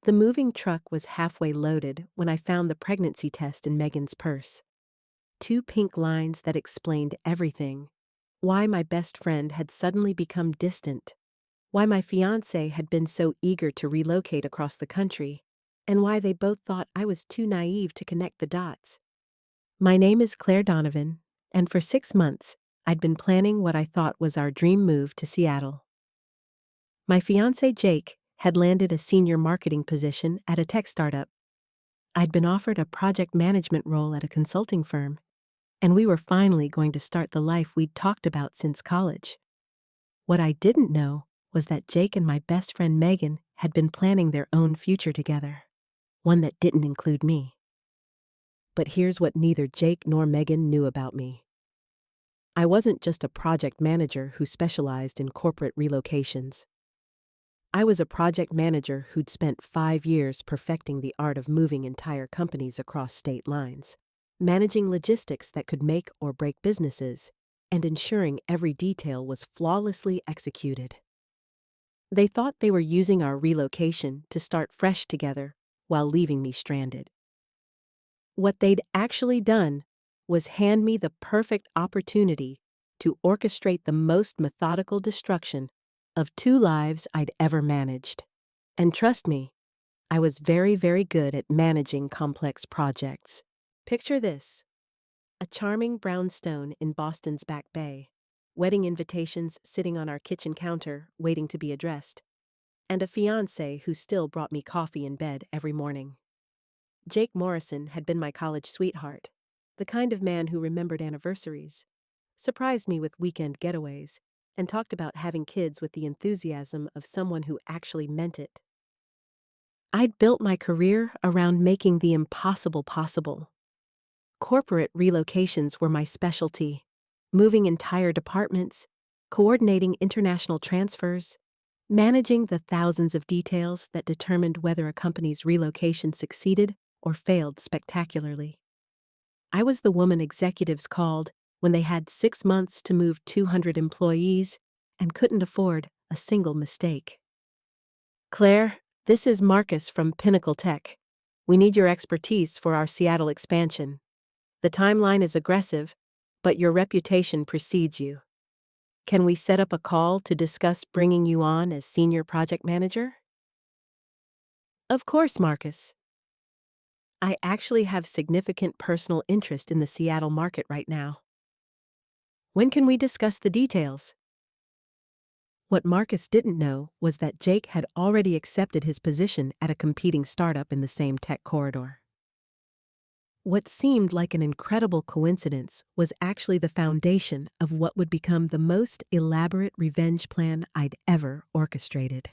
The moving truck was halfway loaded when I found the pregnancy test in Megan's purse. Two pink lines that explained everything. Why my best friend had suddenly become distant. Why my fiancé had been so eager to relocate across the country. And why they both thought I was too naive to connect the dots. My name is Claire Donovan, and for 6 months, I'd been planning what I thought was our dream move to Seattle. My fiancé Jake had landed a senior marketing position at a tech startup. I'd been offered a project management role at a consulting firm, and we were finally going to start the life we'd talked about since college. What I didn't know was that Jake and my best friend Megan had been planning their own future together, one that didn't include me. But here's what neither Jake nor Megan knew about me. I wasn't just a project manager who specialized in corporate relocations. I was a project manager who'd spent 5 years perfecting the art of moving entire companies across state lines, managing logistics that could make or break businesses, and ensuring every detail was flawlessly executed. They thought they were using our relocation to start fresh together while leaving me stranded. What they'd actually done was hand me the perfect opportunity to orchestrate the most methodical destruction of 2 lives I'd ever managed. And trust me, I was very, very good at managing complex projects. Picture this: a charming brownstone in Boston's Back Bay, wedding invitations sitting on our kitchen counter waiting to be addressed, and a fiancé who still brought me coffee in bed every morning. Jake Morrison had been my college sweetheart, the kind of man who remembered anniversaries, surprised me with weekend getaways, and talked about having kids with the enthusiasm of someone who actually meant it. I'd built my career around making the impossible possible. Corporate relocations were my specialty, moving entire departments, coordinating international transfers, managing the thousands of details that determined whether a company's relocation succeeded or failed spectacularly. I was the woman executives called when they had 6 months to move 200 employees and couldn't afford a single mistake. Claire, this is Marcus from Pinnacle Tech. We need your expertise for our Seattle expansion. The timeline is aggressive, but your reputation precedes you. Can we set up a call to discuss bringing you on as senior project manager? Of course, Marcus. I actually have significant personal interest in the Seattle market right now. When can we discuss the details? What Marcus didn't know was that Jake had already accepted his position at a competing startup in the same tech corridor. What seemed like an incredible coincidence was actually the foundation of what would become the most elaborate revenge plan I'd ever orchestrated.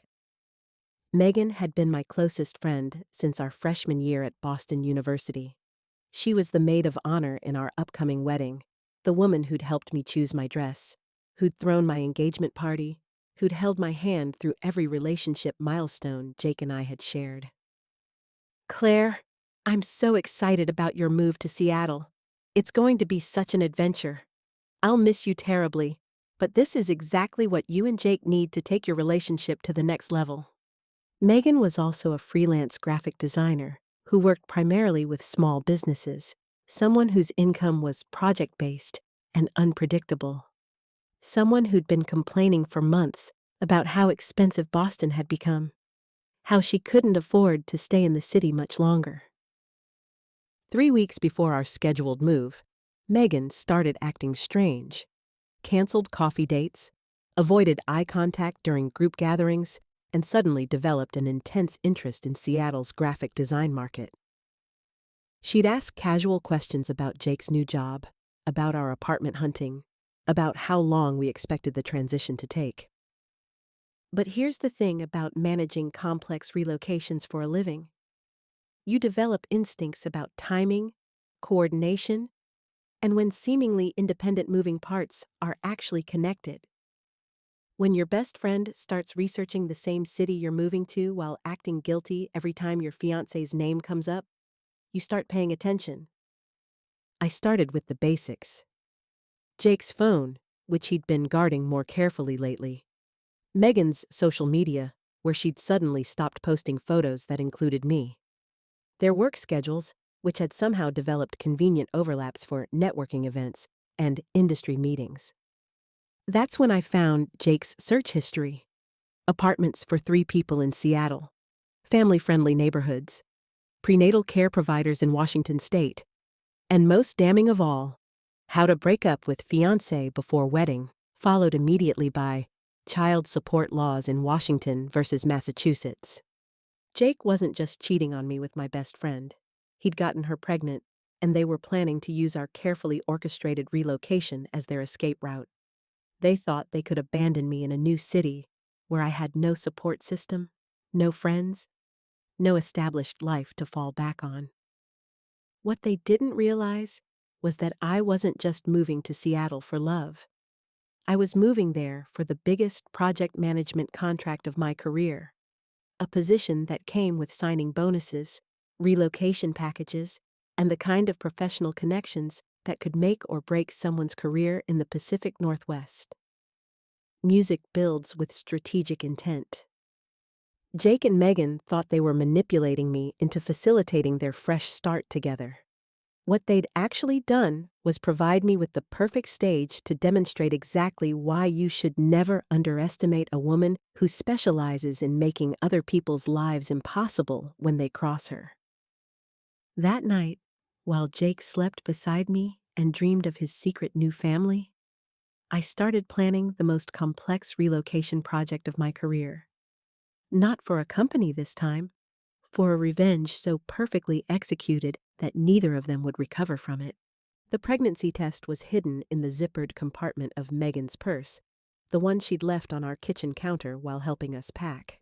Megan had been my closest friend since our freshman year at Boston University. She was the maid of honor in our upcoming wedding, the woman who'd helped me choose my dress, who'd thrown my engagement party, who'd held my hand through every relationship milestone Jake and I had shared. Claire, I'm so excited about your move to Seattle. It's going to be such an adventure. I'll miss you terribly, but this is exactly what you and Jake need to take your relationship to the next level. Megan was also a freelance graphic designer who worked primarily with small businesses, someone whose income was project-based and unpredictable. Someone who'd been complaining for months about how expensive Boston had become, how she couldn't afford to stay in the city much longer. 3 weeks before our scheduled move, Megan started acting strange, canceled coffee dates, avoided eye contact during group gatherings, and suddenly developed an intense interest in Seattle's graphic design market. She'd ask casual questions about Jake's new job, about our apartment hunting, about how long we expected the transition to take. But here's the thing about managing complex relocations for a living. You develop instincts about timing, coordination, and when seemingly independent moving parts are actually connected. When your best friend starts researching the same city you're moving to while acting guilty every time your fiancé's name comes up, you start paying attention. I started with the basics. Jake's phone, which he'd been guarding more carefully lately. Megan's social media, where she'd suddenly stopped posting photos that included me. Their work schedules, which had somehow developed convenient overlaps for networking events and industry meetings. That's when I found Jake's search history. Apartments for 3 people in Seattle, family-friendly neighborhoods, prenatal care providers in Washington state, and most damning of all, how to break up with fiancé before wedding, followed immediately by child support laws in Washington versus Massachusetts. Jake wasn't just cheating on me with my best friend. He'd gotten her pregnant, and they were planning to use our carefully orchestrated relocation as their escape route. They thought they could abandon me in a new city where I had no support system, no friends, no established life to fall back on. What they didn't realize was that I wasn't just moving to Seattle for love. I was moving there for the biggest project management contract of my career, a position that came with signing bonuses, relocation packages, and the kind of professional connections that could make or break someone's career in the Pacific Northwest. Music builds with strategic intent. Jake and Megan thought they were manipulating me into facilitating their fresh start together. What they'd actually done was provide me with the perfect stage to demonstrate exactly why you should never underestimate a woman who specializes in making other people's lives impossible when they cross her. That night, while Jake slept beside me and dreamed of his secret new family, I started planning the most complex relocation project of my career. Not for a company this time, for a revenge so perfectly executed that neither of them would recover from it. The pregnancy test was hidden in the zippered compartment of Megan's purse, the one she'd left on our kitchen counter while helping us pack.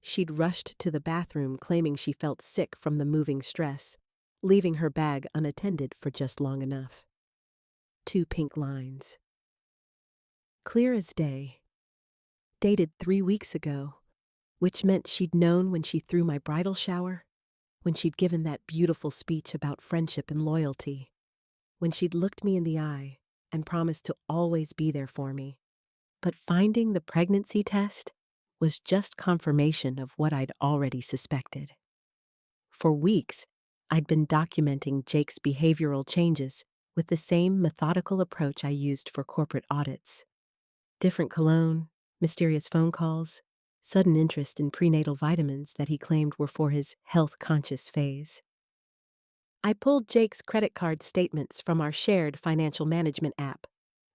She'd rushed to the bathroom claiming she felt sick from the moving stress, leaving her bag unattended for just long enough. 2 pink lines. Clear as day. Dated 3 weeks ago, which meant she'd known when she threw my bridal shower, when she'd given that beautiful speech about friendship and loyalty, when she'd looked me in the eye and promised to always be there for me. But finding the pregnancy test was just confirmation of what I'd already suspected. For weeks, I'd been documenting Jake's behavioral changes with the same methodical approach I used for corporate audits. Different cologne, mysterious phone calls, sudden interest in prenatal vitamins that he claimed were for his health-conscious phase. I pulled Jake's credit card statements from our shared financial management app,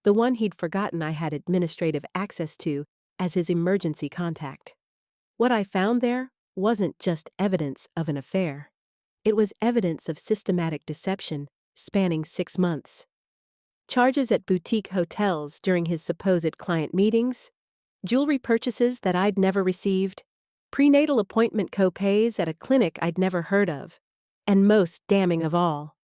the one he'd forgotten I had administrative access to as his emergency contact. What I found there wasn't just evidence of an affair. It was evidence of systematic deception spanning 6 months. Charges at boutique hotels during his supposed client meetings, jewelry purchases that I'd never received, prenatal appointment co-pays at a clinic I'd never heard of, and most damning of all,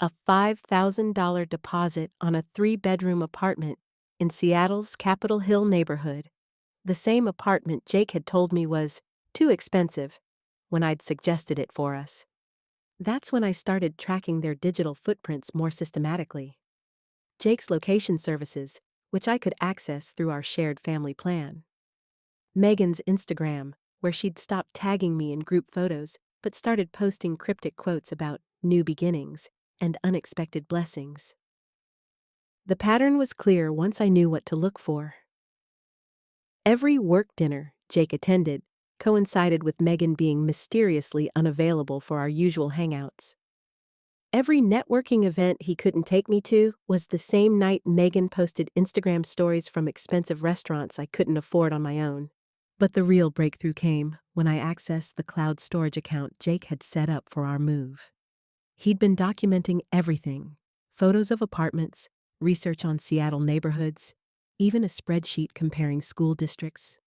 a $5,000 deposit on a 3-bedroom apartment in Seattle's Capitol Hill neighborhood, the same apartment Jake had told me was too expensive when I'd suggested it for us. That's when I started tracking their digital footprints more systematically. Jake's location services, which I could access through our shared family plan. Megan's Instagram, where she'd stopped tagging me in group photos but started posting cryptic quotes about new beginnings and unexpected blessings. The pattern was clear once I knew what to look for. Every work dinner Jake attended coincided with Megan being mysteriously unavailable for our usual hangouts. Every networking event he couldn't take me to was the same night Megan posted Instagram stories from expensive restaurants I couldn't afford on my own. But the real breakthrough came when I accessed the cloud storage account Jake had set up for our move. He'd been documenting everything: photos of apartments, research on Seattle neighborhoods, even a spreadsheet comparing school districts.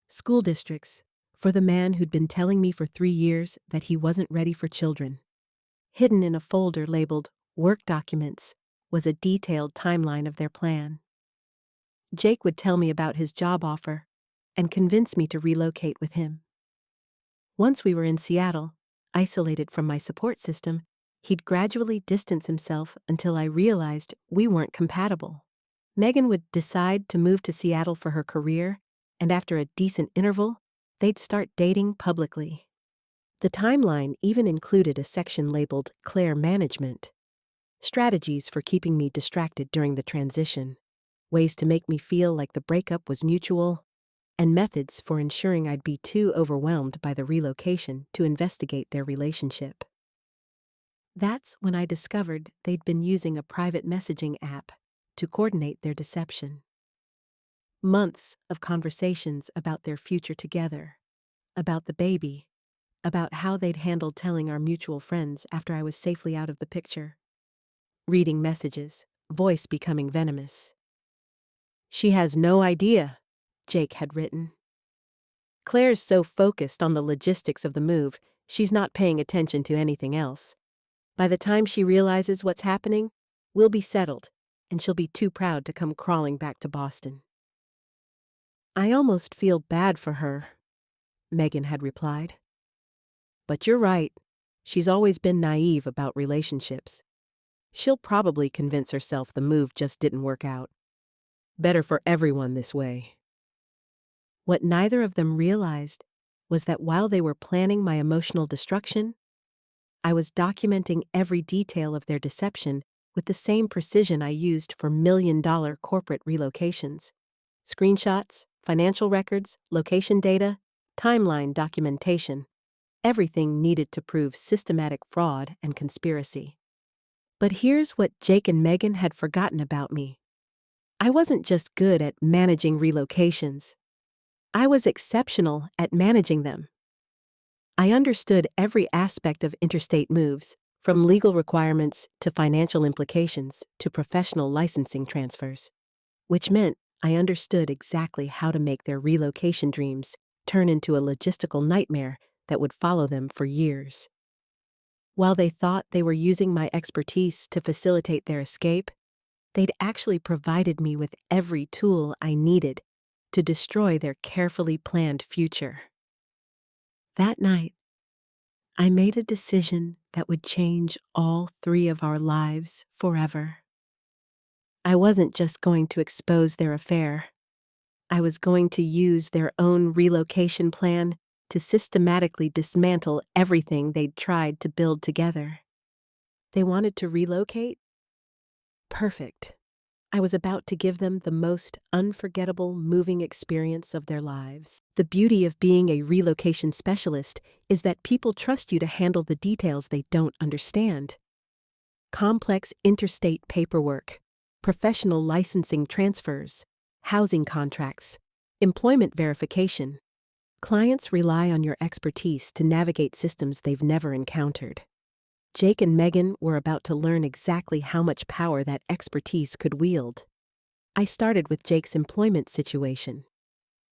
School districts, for the man who'd been telling me for 3 years that he wasn't ready for children. Hidden in a folder labeled Work Documents was a detailed timeline of their plan. Jake would tell me about his job offer and convince me to relocate with him. Once we were in Seattle, isolated from my support system, he'd gradually distance himself until I realized we weren't compatible. Megan would decide to move to Seattle for her career, and after a decent interval, they'd start dating publicly. The timeline even included a section labeled Claire Management, strategies for keeping me distracted during the transition, ways to make me feel like the breakup was mutual, and methods for ensuring I'd be too overwhelmed by the relocation to investigate their relationship. That's when I discovered they'd been using a private messaging app to coordinate their deception. Months of conversations about their future together, about the baby, about how they'd handled telling our mutual friends after I was safely out of the picture. Reading messages, voice becoming venomous. "She has no idea," Jake had written. "Claire's so focused on the logistics of the move, she's not paying attention to anything else. By the time she realizes what's happening, we'll be settled, and she'll be too proud to come crawling back to Boston." "I almost feel bad for her," Megan had replied. "But you're right. She's always been naive about relationships. She'll probably convince herself the move just didn't work out. Better for everyone this way." What neither of them realized was that while they were planning my emotional destruction, I was documenting every detail of their deception with the same precision I used for million-dollar corporate relocations. Screenshots, financial records, location data, timeline documentation, everything needed to prove systematic fraud and conspiracy. But here's what Jake and Megan had forgotten about me. I wasn't just good at managing relocations. I was exceptional at managing them. I understood every aspect of interstate moves, from legal requirements to financial implications to professional licensing transfers, which meant I understood exactly how to make their relocation dreams turn into a logistical nightmare that would follow them for years. While they thought they were using my expertise to facilitate their escape, they'd actually provided me with every tool I needed to destroy their carefully planned future. That night, I made a decision that would change all three of our lives forever. I wasn't just going to expose their affair. I was going to use their own relocation plan to systematically dismantle everything they'd tried to build together. They wanted to relocate? Perfect. I was about to give them the most unforgettable moving experience of their lives. The beauty of being a relocation specialist is that people trust you to handle the details they don't understand. Complex interstate paperwork, professional licensing transfers, housing contracts, employment verification. Clients rely on your expertise to navigate systems they've never encountered. Jake and Megan were about to learn exactly how much power that expertise could wield. I started with Jake's employment situation.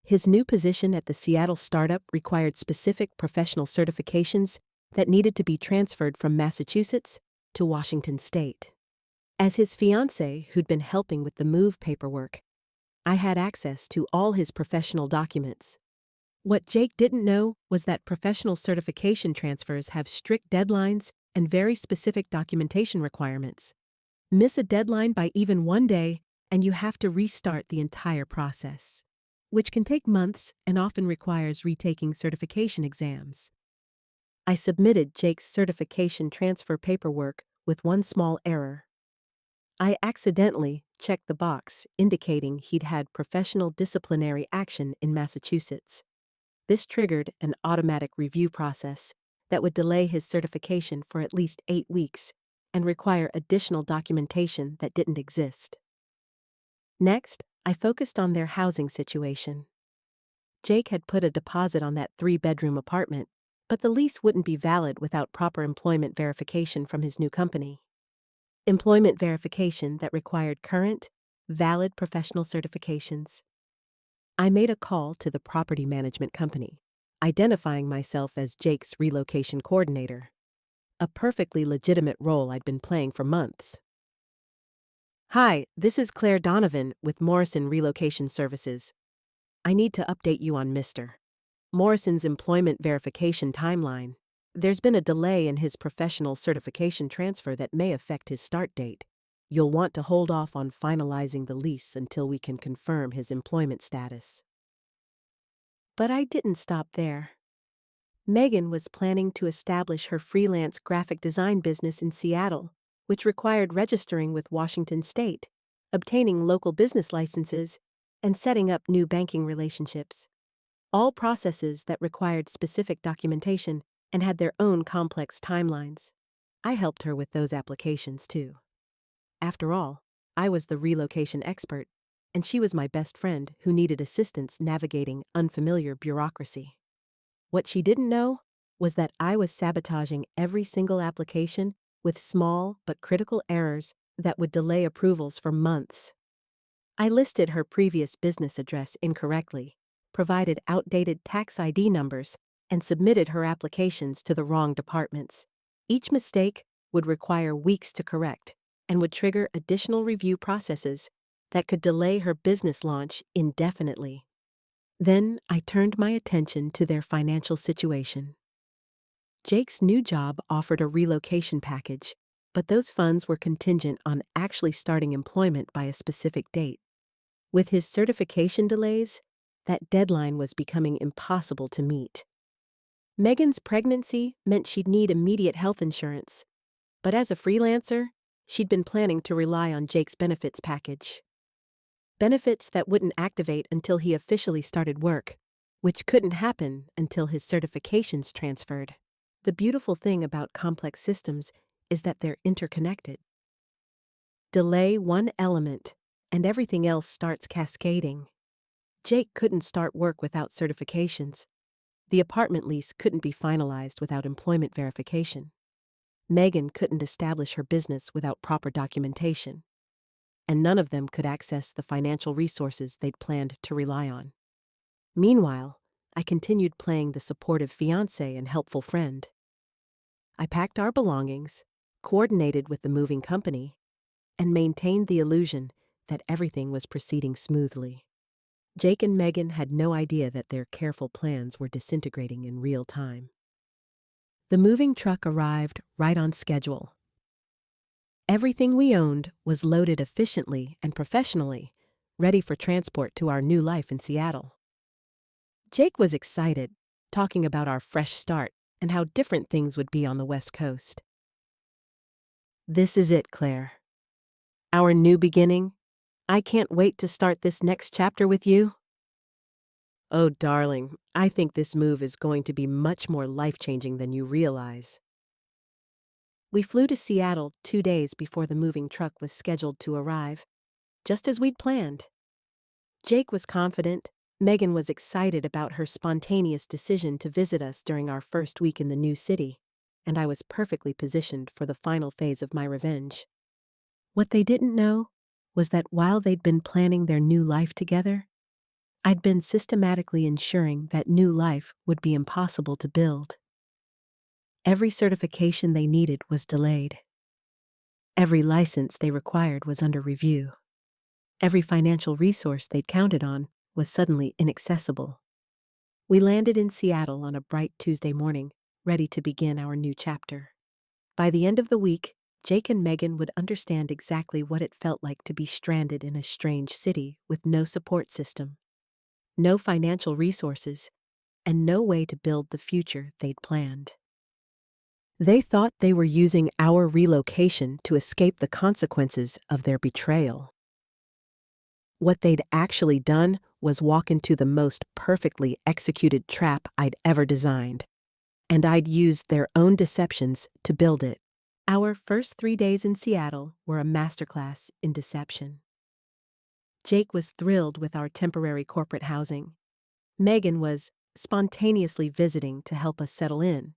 His new position at the Seattle startup required specific professional certifications that needed to be transferred from Massachusetts to Washington State. As his fiancé, who'd been helping with the move paperwork, I had access to all his professional documents. What Jake didn't know was that professional certification transfers have strict deadlines and very specific documentation requirements. Miss a deadline by even one day, and you have to restart the entire process, which can take months and often requires retaking certification exams. I submitted Jake's certification transfer paperwork with one small error. I accidentally checked the box indicating he'd had professional disciplinary action in Massachusetts. This triggered an automatic review process that would delay his certification for at least 8 weeks and require additional documentation that didn't exist. Next, I focused on their housing situation. Jake had put a deposit on that 3-bedroom apartment, but the lease wouldn't be valid without proper employment verification from his new company. Employment verification that required current, valid professional certifications. I made a call to the property management company, identifying myself as Jake's relocation coordinator, a perfectly legitimate role I'd been playing for months. "Hi, this is Claire Donovan with Morrison Relocation Services. I need to update you on Mr. Morrison's employment verification timeline. There's been a delay in his professional certification transfer that may affect his start date. You'll want to hold off on finalizing the lease until we can confirm his employment status." But I didn't stop there. Megan was planning to establish her freelance graphic design business in Seattle, which required registering with Washington State, obtaining local business licenses, and setting up new banking relationships. All processes that required specific documentation and had their own complex timelines. I helped her with those applications too. After all, I was the relocation expert, and she was my best friend who needed assistance navigating unfamiliar bureaucracy. What she didn't know was that I was sabotaging every single application with small but critical errors that would delay approvals for months. I listed her previous business address incorrectly, provided outdated tax ID numbers, and submitted her applications to the wrong departments. Each mistake would require weeks to correct and would trigger additional review processes that could delay her business launch indefinitely. Then I turned my attention to their financial situation. Jake's new job offered a relocation package, but those funds were contingent on actually starting employment by a specific date. With his certification delays, that deadline was becoming impossible to meet. Megan's pregnancy meant she'd need immediate health insurance, but as a freelancer, she'd been planning to rely on Jake's benefits package. Benefits that wouldn't activate until he officially started work, which couldn't happen until his certifications transferred. The beautiful thing about complex systems is that they're interconnected. Delay one element, and everything else starts cascading. Jake couldn't start work without certifications. The apartment lease couldn't be finalized without employment verification. Megan couldn't establish her business without proper documentation. And none of them could access the financial resources they'd planned to rely on. Meanwhile, I continued playing the supportive fiancé and helpful friend. I packed our belongings, coordinated with the moving company, and maintained the illusion that everything was proceeding smoothly. Jake and Megan had no idea that their careful plans were disintegrating in real time. The moving truck arrived right on schedule. Everything we owned was loaded efficiently and professionally, ready for transport to our new life in Seattle. Jake was excited, talking about our fresh start and how different things would be on the West Coast. This is it, Claire. Our new beginning. I can't wait to start this next chapter with you. Oh, darling, I think this move is going to be much more life-changing than you realize. We flew to Seattle 2 days before the moving truck was scheduled to arrive, just as we'd planned. Jake was confident, Megan was excited about her spontaneous decision to visit us during our first week in the new city, and I was perfectly positioned for the final phase of my revenge. What they didn't know was that while they'd been planning their new life together, I'd been systematically ensuring that new life would be impossible to build. Every certification they needed was delayed. Every license they required was under review. Every financial resource they'd counted on was suddenly inaccessible. We landed in Seattle on a bright Tuesday morning, ready to begin our new chapter. By the end of the week, Jake and Megan would understand exactly what it felt like to be stranded in a strange city with no support system, no financial resources, and no way to build the future they'd planned. They thought they were using our relocation to escape the consequences of their betrayal. What they'd actually done was walk into the most perfectly executed trap I'd ever designed, and I'd used their own deceptions to build it. Our first 3 days in Seattle were a masterclass in deception. Jake was thrilled with our temporary corporate housing. Megan was spontaneously visiting to help us settle in,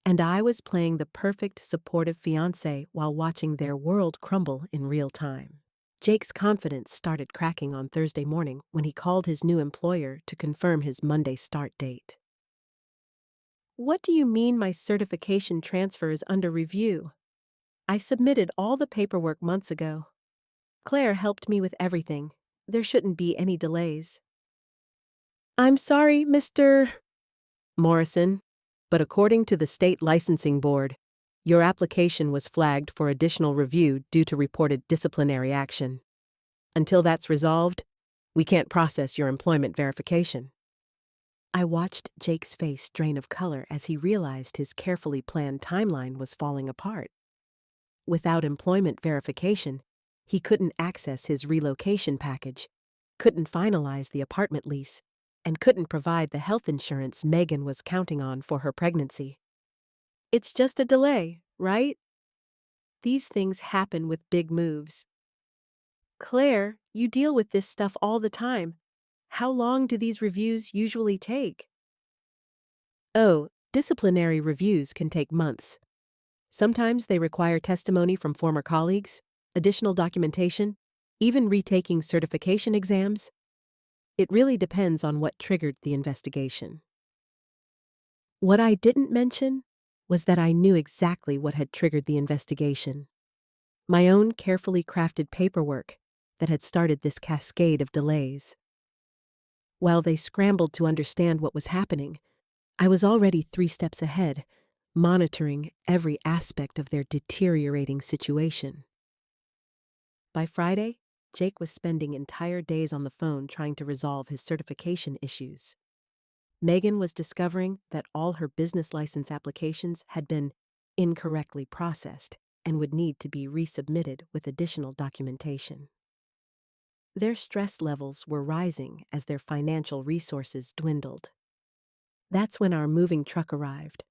and I was playing the perfect supportive fiancé while watching their world crumble in real time. Jake's confidence started cracking on Thursday morning when he called his new employer to confirm his Monday start date. What do you mean my certification transfer is under review? I submitted all the paperwork months ago. Claire helped me with everything. There shouldn't be any delays. I'm sorry, Mr. Morrison, but according to the state licensing board, your application was flagged for additional review due to reported disciplinary action. Until that's resolved, we can't process your employment verification. I watched Jake's face drain of color as he realized his carefully planned timeline was falling apart. Without employment verification, he couldn't access his relocation package, couldn't finalize the apartment lease, and couldn't provide the health insurance Megan was counting on for her pregnancy. It's just a delay, right? These things happen with big moves. Claire, you deal with this stuff all the time. How long do these reviews usually take? Oh, disciplinary reviews can take months. Sometimes they require testimony from former colleagues, additional documentation, even retaking certification exams. It really depends on what triggered the investigation. What I didn't mention was that I knew exactly what had triggered the investigation. My own carefully crafted paperwork that had started this cascade of delays. While they scrambled to understand what was happening, I was already 3 steps ahead, monitoring every aspect of their deteriorating situation. By Friday, Jake was spending entire days on the phone trying to resolve his certification issues. Megan was discovering that all her business license applications had been incorrectly processed and would need to be resubmitted with additional documentation. Their stress levels were rising as their financial resources dwindled. That's when our moving truck arrived,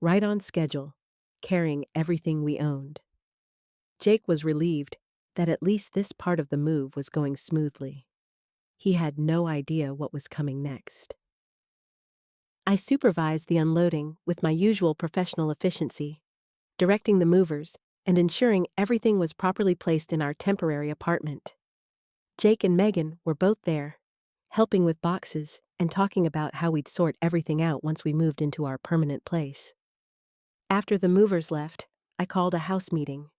right on schedule, carrying everything we owned. Jake was relieved that at least this part of the move was going smoothly. He had no idea what was coming next. I supervised the unloading with my usual professional efficiency, directing the movers and ensuring everything was properly placed in our temporary apartment. Jake and Megan were both there, helping with boxes and talking about how we'd sort everything out once we moved into our permanent place. After the movers left, I called a house meeting.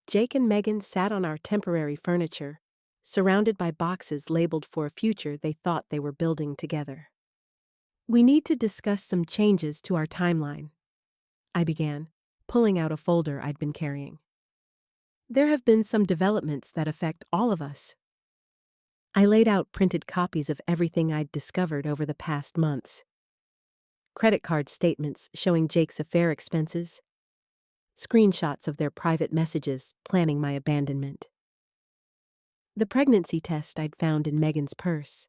Jake and Megan sat on our temporary furniture, surrounded by boxes labeled for a future they thought they were building together. We need to discuss some changes to our timeline, I began, pulling out a folder I'd been carrying. There have been some developments that affect all of us. I laid out printed copies of everything I'd discovered over the past months. Credit card statements showing Jake's affair expenses, screenshots of their private messages planning my abandonment. The pregnancy test I'd found in Megan's purse.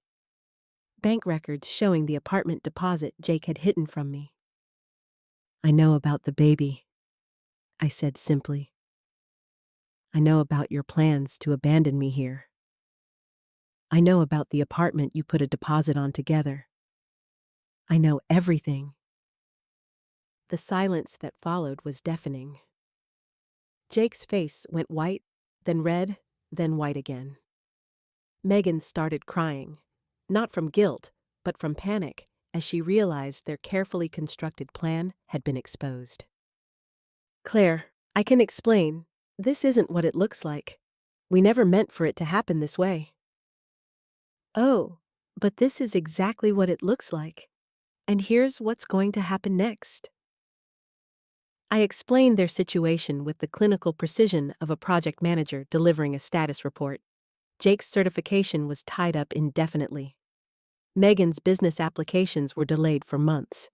Bank records showing the apartment deposit Jake had hidden from me. I know about the baby, I said simply. I know about your plans to abandon me here. I know about the apartment you put a deposit on together. I know everything. The silence that followed was deafening. Jake's face went white, then red, then white again. Megan started crying, not from guilt, but from panic, as she realized their carefully constructed plan had been exposed. Claire, I can explain. This isn't what it looks like. We never meant for it to happen this way. Oh, but this is exactly what it looks like. And here's what's going to happen next. I explained their situation with the clinical precision of a project manager delivering a status report. Jake's certification was tied up indefinitely. Megan's business applications were delayed for months.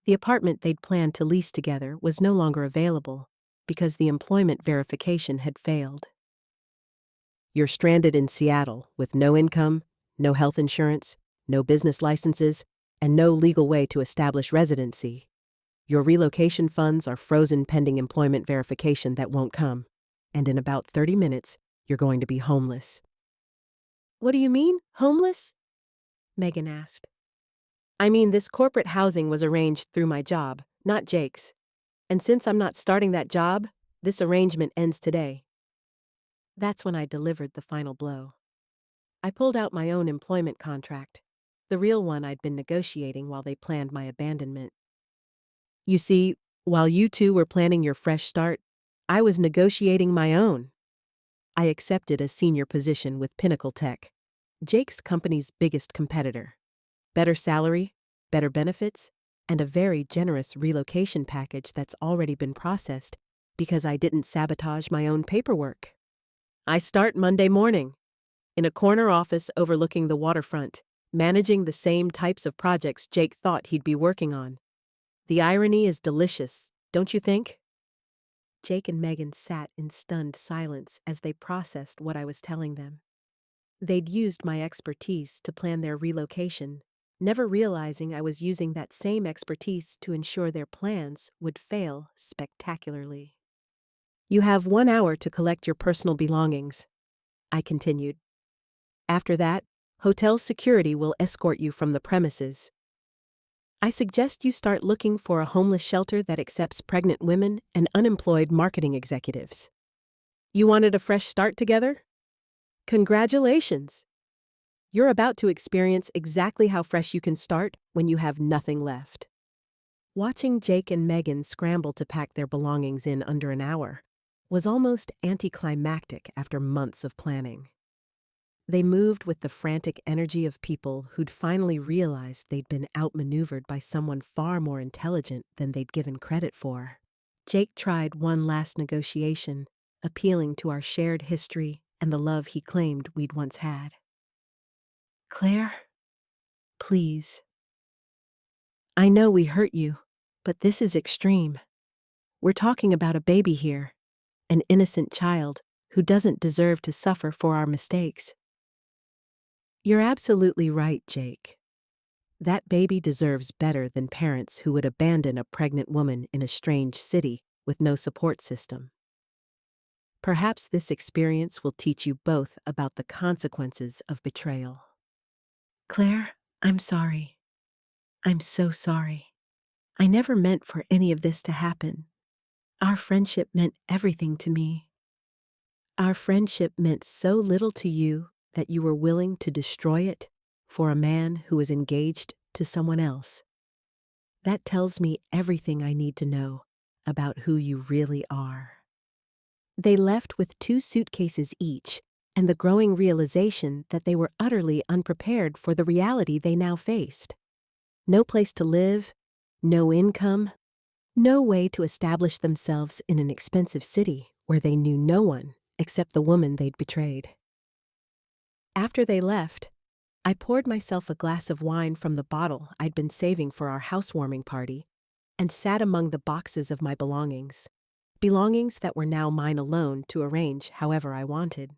The apartment they'd planned to lease together was no longer available because the employment verification had failed. You're stranded in Seattle with no income, no health insurance, no business licenses, and no legal way to establish residency. Your relocation funds are frozen pending employment verification that won't come, and in about 30 minutes, you're going to be homeless. What do you mean, homeless? Megan asked. I mean, this corporate housing was arranged through my job, not Jake's. And since I'm not starting that job, this arrangement ends today. That's when I delivered the final blow. I pulled out my own employment contract, the real one I'd been negotiating while they planned my abandonment. You see, while you two were planning your fresh start, I was negotiating my own. I accepted a senior position with Pinnacle Tech, Jake's company's biggest competitor. Better salary, better benefits, and a very generous relocation package that's already been processed because I didn't sabotage my own paperwork. I start Monday morning, in a corner office overlooking the waterfront, managing the same types of projects Jake thought he'd be working on. The irony is delicious, don't you think? Jake and Megan sat in stunned silence as they processed what I was telling them. They'd used my expertise to plan their relocation, never realizing I was using that same expertise to ensure their plans would fail spectacularly. You have 1 hour to collect your personal belongings, I continued. After that, hotel security will escort you from the premises. I suggest you start looking for a homeless shelter that accepts pregnant women and unemployed marketing executives. You wanted a fresh start together? Congratulations! You're about to experience exactly how fresh you can start when you have nothing left. Watching Jake and Megan scramble to pack their belongings in under an hour was almost anticlimactic after months of planning. They moved with the frantic energy of people who'd finally realized they'd been outmaneuvered by someone far more intelligent than they'd given credit for. Jake tried one last negotiation, appealing to our shared history and the love he claimed we'd once had. Claire, please. I know we hurt you, but this is extreme. We're talking about a baby here, an innocent child who doesn't deserve to suffer for our mistakes. You're absolutely right, Jake. That baby deserves better than parents who would abandon a pregnant woman in a strange city with no support system. Perhaps this experience will teach you both about the consequences of betrayal. Claire, I'm sorry. I'm so sorry. I never meant for any of this to happen. Our friendship meant everything to me. Our friendship meant so little to you that you were willing to destroy it for a man who was engaged to someone else. That tells me everything I need to know about who you really are. They left with 2 suitcases each and the growing realization that they were utterly unprepared for the reality they now faced. No place to live, no income, no way to establish themselves in an expensive city where they knew no one except the woman they'd betrayed. After they left, I poured myself a glass of wine from the bottle I'd been saving for our housewarming party and sat among the boxes of my belongings that were now mine alone to arrange however I wanted.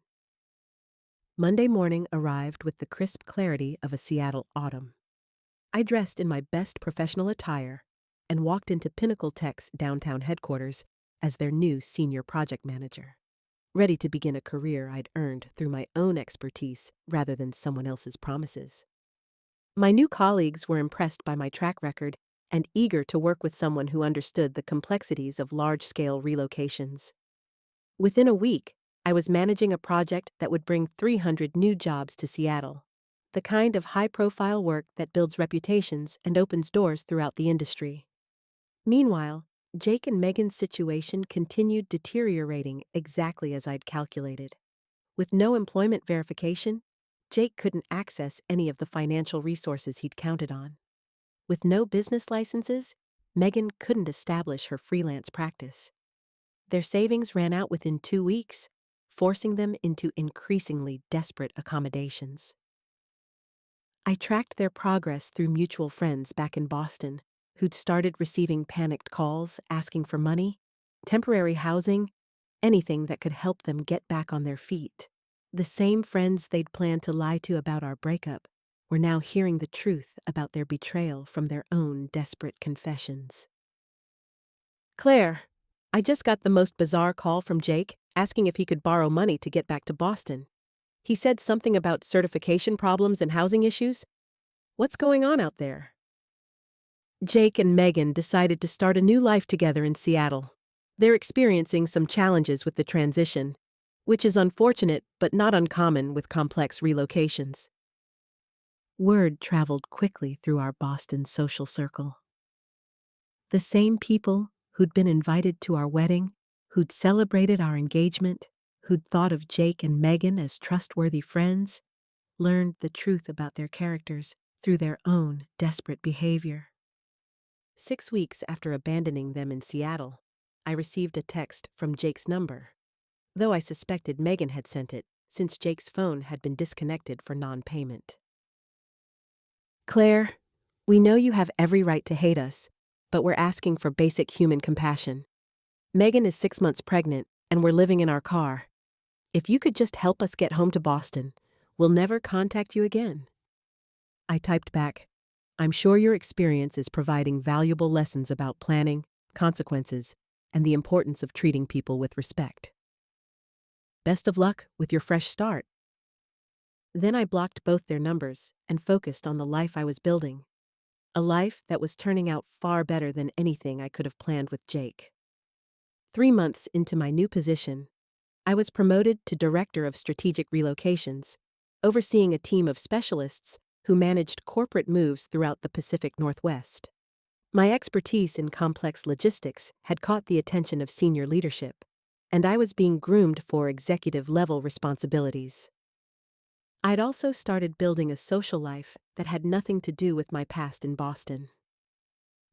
Monday morning arrived with the crisp clarity of a Seattle autumn. I dressed in my best professional attire and walked into Pinnacle Tech's downtown headquarters as their new senior project manager, ready to begin a career I'd earned through my own expertise rather than someone else's promises. My new colleagues were impressed by my track record and eager to work with someone who understood the complexities of large-scale relocations. Within a week, I was managing a project that would bring 300 new jobs to Seattle, the kind of high-profile work that builds reputations and opens doors throughout the industry. Meanwhile, Jake and Megan's situation continued deteriorating exactly as I'd calculated. With no employment verification, Jake couldn't access any of the financial resources he'd counted on. With no business licenses, Megan couldn't establish her freelance practice. Their savings ran out within 2 weeks, forcing them into increasingly desperate accommodations. I tracked their progress through mutual friends back in Boston, who'd started receiving panicked calls asking for money, temporary housing, anything that could help them get back on their feet. The same friends they'd planned to lie to about our breakup were now hearing the truth about their betrayal from their own desperate confessions. Claire, I just got the most bizarre call from Jake asking if he could borrow money to get back to Boston. He said something about certification problems and housing issues. What's going on out there? Jake and Megan decided to start a new life together in Seattle. They're experiencing some challenges with the transition, which is unfortunate but not uncommon with complex relocations. Word traveled quickly through our Boston social circle. The same people who'd been invited to our wedding, who'd celebrated our engagement, who'd thought of Jake and Megan as trustworthy friends, learned the truth about their characters through their own desperate behavior. 6 weeks after abandoning them in Seattle, I received a text from Jake's number, though I suspected Megan had sent it since Jake's phone had been disconnected for non-payment. Claire, we know you have every right to hate us, but we're asking for basic human compassion. Megan is 6 months pregnant, and we're living in our car. If you could just help us get home to Boston, we'll never contact you again. I typed back, I'm sure your experience is providing valuable lessons about planning, consequences, and the importance of treating people with respect. Best of luck with your fresh start. Then I blocked both their numbers and focused on the life I was building. A life that was turning out far better than anything I could have planned with Jake. 3 months into my new position, I was promoted to Director of Strategic Relocations, overseeing a team of specialists who managed corporate moves throughout the Pacific Northwest. My expertise in complex logistics had caught the attention of senior leadership, and I was being groomed for executive-level responsibilities. I'd also started building a social life that had nothing to do with my past in Boston.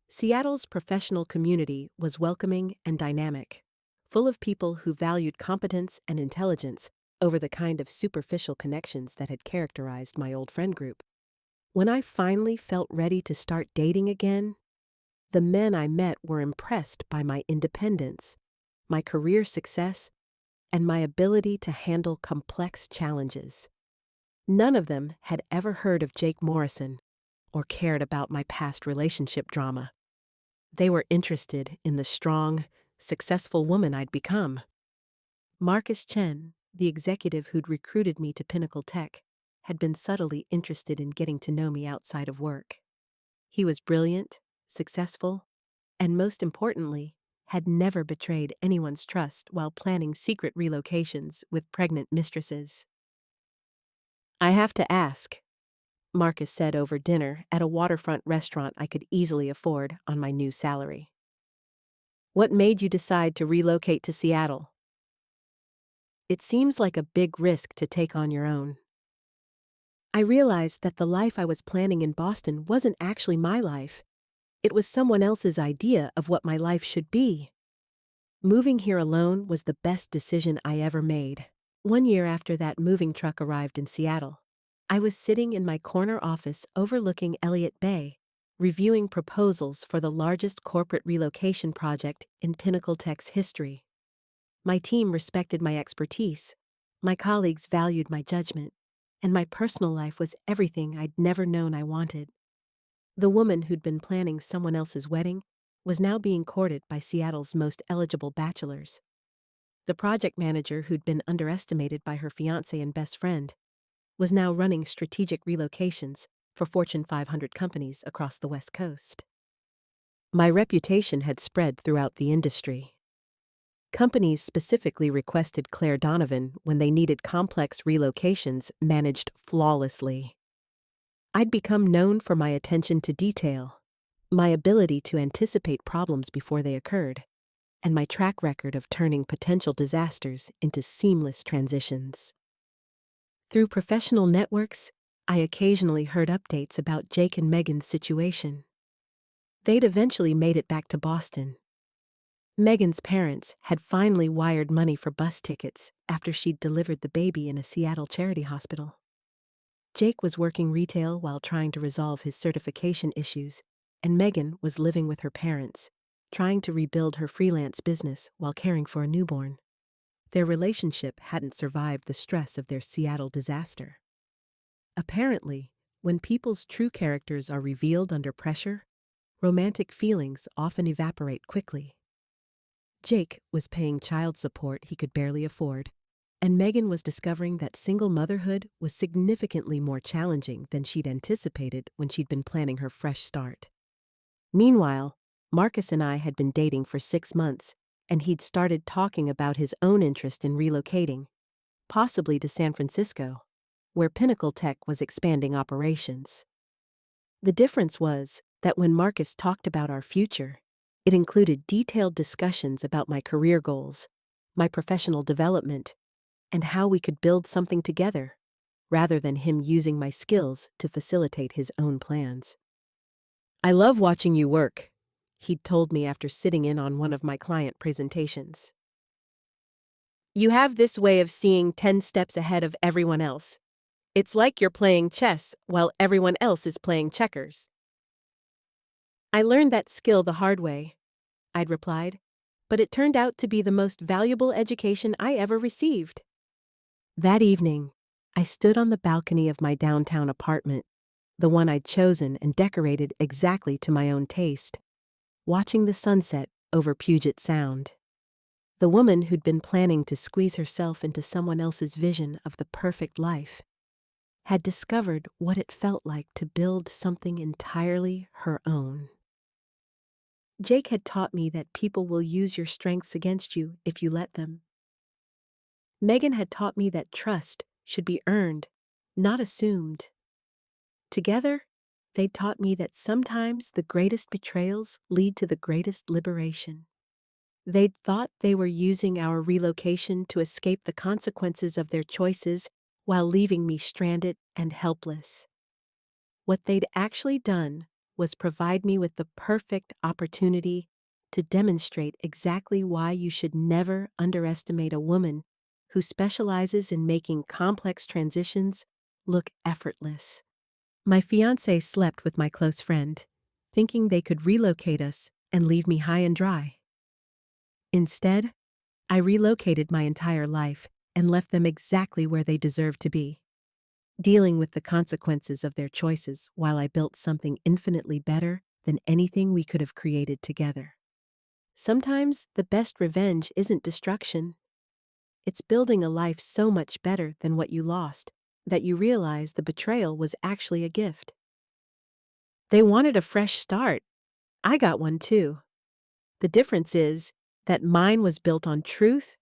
Seattle's professional community was welcoming and dynamic, full of people who valued competence and intelligence over the kind of superficial connections that had characterized my old friend group. When I finally felt ready to start dating again, the men I met were impressed by my independence, my career success, and my ability to handle complex challenges. None of them had ever heard of Jake Morrison or cared about my past relationship drama. They were interested in the strong, successful woman I'd become. Marcus Chen, the executive who'd recruited me to Pinnacle Tech, had been subtly interested in getting to know me outside of work. He was brilliant, successful, and most importantly, had never betrayed anyone's trust while planning secret relocations with pregnant mistresses. I have to ask, Marcus said over dinner at a waterfront restaurant I could easily afford on my new salary. What made you decide to relocate to Seattle? It seems like a big risk to take on your own. I realized that the life I was planning in Boston wasn't actually my life. It was someone else's idea of what my life should be. Moving here alone was the best decision I ever made. 1 year after that moving truck arrived in Seattle, I was sitting in my corner office overlooking Elliott Bay, reviewing proposals for the largest corporate relocation project in Pinnacle Tech's history. My team respected my expertise, my colleagues valued my judgment, and my personal life was everything I'd never known I wanted. The woman who'd been planning someone else's wedding was now being courted by Seattle's most eligible bachelors. The project manager who'd been underestimated by her fiancé and best friend was now running strategic relocations for Fortune 500 companies across the West Coast. My reputation had spread throughout the industry. Companies specifically requested Claire Donovan when they needed complex relocations managed flawlessly. I'd become known for my attention to detail, my ability to anticipate problems before they occurred, and my track record of turning potential disasters into seamless transitions. Through professional networks, I occasionally heard updates about Jake and Megan's situation. They'd eventually made it back to Boston. Megan's parents had finally wired money for bus tickets after she'd delivered the baby in a Seattle charity hospital. Jake was working retail while trying to resolve his certification issues, and Megan was living with her parents, trying to rebuild her freelance business while caring for a newborn. Their relationship hadn't survived the stress of their Seattle disaster. Apparently, when people's true characters are revealed under pressure, romantic feelings often evaporate quickly. Jake was paying child support he could barely afford, and Megan was discovering that single motherhood was significantly more challenging than she'd anticipated when she'd been planning her fresh start. Meanwhile, Marcus and I had been dating for 6 months, and he'd started talking about his own interest in relocating, possibly to San Francisco, where Pinnacle Tech was expanding operations. The difference was that when Marcus talked about our future, it included detailed discussions about my career goals, my professional development, and how we could build something together, rather than him using my skills to facilitate his own plans. I love watching you work, he'd told me after sitting in on one of my client presentations. You have this way of seeing 10 steps ahead of everyone else. It's like you're playing chess while everyone else is playing checkers. I learned that skill the hard way, I'd replied, but it turned out to be the most valuable education I ever received. That evening, I stood on the balcony of my downtown apartment, the one I'd chosen and decorated exactly to my own taste, watching the sunset over Puget Sound. The woman who'd been planning to squeeze herself into someone else's vision of the perfect life had discovered what it felt like to build something entirely her own. Jake had taught me that people will use your strengths against you if you let them. Megan had taught me that trust should be earned, not assumed. Together, they taught me that sometimes the greatest betrayals lead to the greatest liberation. They'd thought they were using our relocation to escape the consequences of their choices while leaving me stranded and helpless. What they'd actually done was provide me with the perfect opportunity to demonstrate exactly why you should never underestimate a woman who specializes in making complex transitions look effortless. My fiancé slept with my close friend, thinking they could relocate us and leave me high and dry. Instead, I relocated my entire life and left them exactly where they deserved to be, dealing with the consequences of their choices while I built something infinitely better than anything we could have created together. Sometimes the best revenge isn't destruction. It's building a life so much better than what you lost that you realize the betrayal was actually a gift. They wanted a fresh start. I got one too. The difference is that mine was built on truth,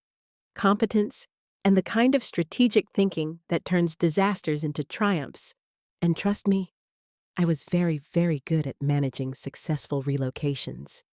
competence, and the kind of strategic thinking that turns disasters into triumphs. And trust me, I was very, very good at managing successful relocations.